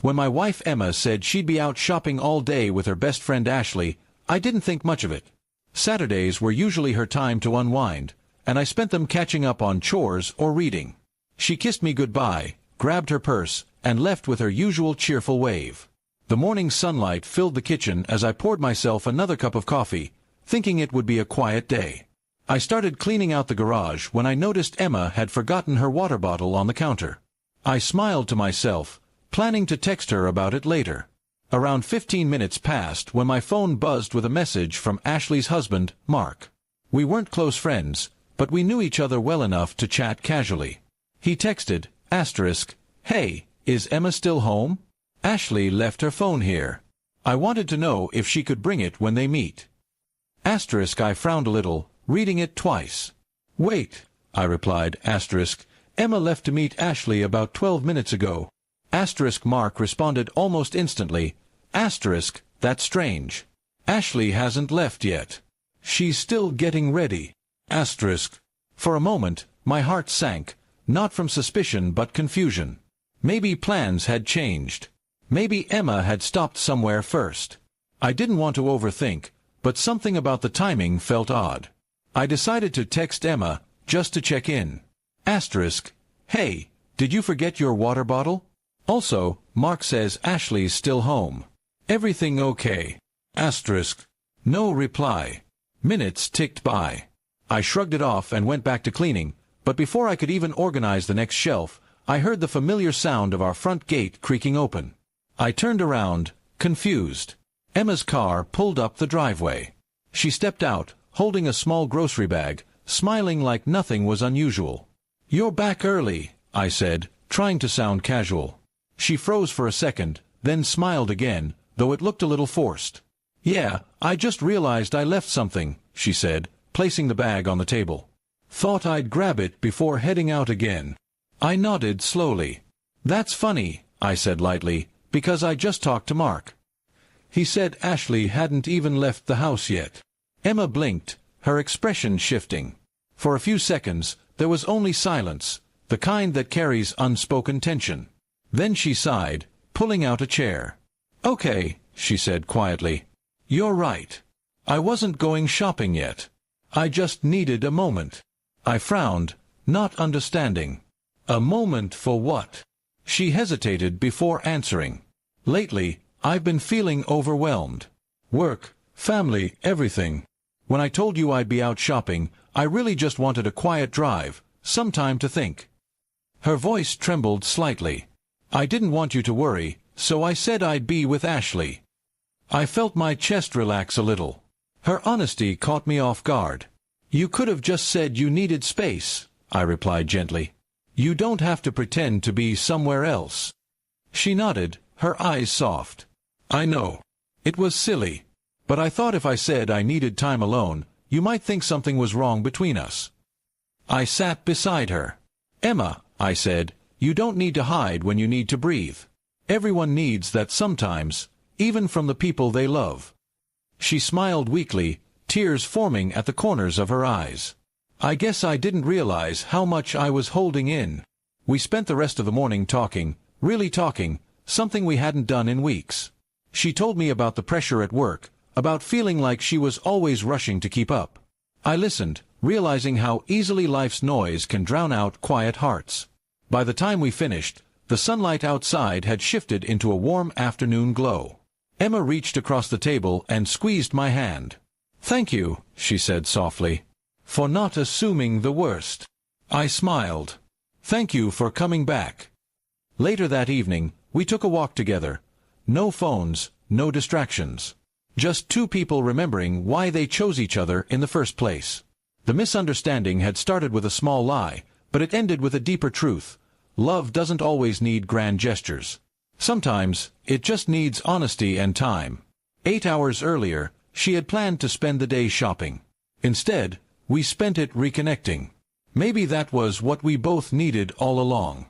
When my wife Emma said she'd be out shopping all day with her best friend Ashley, I didn't think much of it. Saturdays were usually her time to unwind, and I spent them catching up on chores or reading. She kissed me goodbye, grabbed her purse, and left with her usual cheerful wave. The morning sunlight filled the kitchen as I poured myself another cup of coffee, thinking it would be a quiet day. I started cleaning out the garage when I noticed Emma had forgotten her water bottle on the counter. I smiled to myself, planning to text her about it later. Around 15 minutes passed when my phone buzzed with a message from Ashley's husband, Mark. We weren't close friends, but we knew each other well enough to chat casually. He texted, "Hey, is Emma still home? Ashley left her phone here. I wanted to know if she could bring it when they meet." I frowned a little, reading it twice. "Wait," I replied, "Emma left to meet Ashley about 12 minutes ago." Mark responded almost instantly, "That's strange. Ashley hasn't left yet. She's still getting ready." For a moment, my heart sank, not from suspicion but confusion. Maybe plans had changed. Maybe Emma had stopped somewhere first. I didn't want to overthink, but something about the timing felt odd. I decided to text Emma, just to check in. "Hey, did you forget your water bottle? Also, Mark says Ashley's still home. Everything okay?" No reply. Minutes ticked by. I shrugged it off and went back to cleaning, but before I could even organize the next shelf, I heard the familiar sound of our front gate creaking open. I turned around, confused. Emma's car pulled up the driveway. She stepped out, holding a small grocery bag, smiling like nothing was unusual. "You're back early," I said, trying to sound casual. She froze for a second, then smiled again, though it looked a little forced. "Yeah, I just realized I left something," she said, placing the bag on the table. "Thought I'd grab it before heading out again." I nodded slowly. "That's funny," I said lightly, "because I just talked to Mark. He said Ashley hadn't even left the house yet." Emma blinked, her expression shifting. For a few seconds, there was only silence, the kind that carries unspoken tension. Then she sighed, pulling out a chair. "Okay," she said quietly. "You're right. I wasn't going shopping yet. I just needed a moment." I frowned, not understanding. "A moment for what?" She hesitated before answering. "Lately, I've been feeling overwhelmed. Work, family, everything. When I told you I'd be out shopping, I really just wanted a quiet drive, some time to think." Her voice trembled slightly. "I didn't want you to worry, so I said I'd be with Ashley." I felt my chest relax a little. Her honesty caught me off guard. "You could have just said you needed space," I replied gently. "You don't have to pretend to be somewhere else." She nodded, her eyes soft. "I know. It was silly. But I thought if I said I needed time alone, you might think something was wrong between us." I sat beside her. "Emma," I said, "you don't need to hide when you need to breathe. Everyone needs that sometimes, even from the people they love." She smiled weakly, tears forming at the corners of her eyes. I guess I didn't realize how much I was holding in. We spent the rest of the morning talking, really talking, something we hadn't done in weeks. She told me about the pressure at work, about feeling like she was always rushing to keep up. I listened, realizing how easily life's noise can drown out quiet hearts. By the time we finished, the sunlight outside had shifted into a warm afternoon glow. Emma reached across the table and squeezed my hand. "Thank you," she said softly, "for not assuming the worst." I smiled. "Thank you for coming back." Later that evening, we took a walk together. No phones, no distractions. Just two people remembering why they chose each other in the first place. The misunderstanding had started with a small lie, but it ended with a deeper truth. Love doesn't always need grand gestures. Sometimes, it just needs honesty and time. 8 hours earlier, she had planned to spend the day shopping. Instead, we spent it reconnecting. Maybe that was what we both needed all along.